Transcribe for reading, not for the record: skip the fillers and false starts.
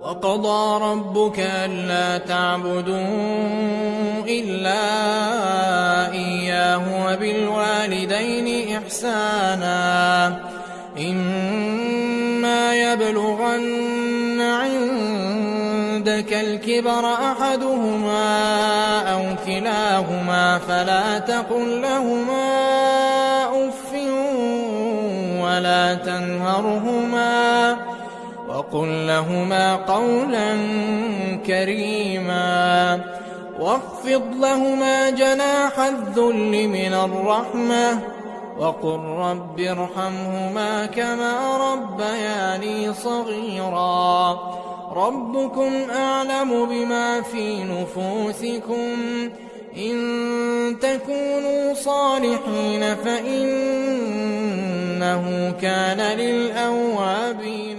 وقضى ربك ألا تعبدوا إلا إياه وبالوالدين إحسانا إما يبلغن عندك الكبر أحدهما أو كلاهما فلا تقل لهما أف ولا تنهرهما وقل لهما قولا كريما واخفض لهما جناح الذل من الرحمة وقل رب ارحمهما كما ربياني صغيرا ربكم أعلم بما في نفوسكم إن تكونوا صالحين فإنه كان للأوابين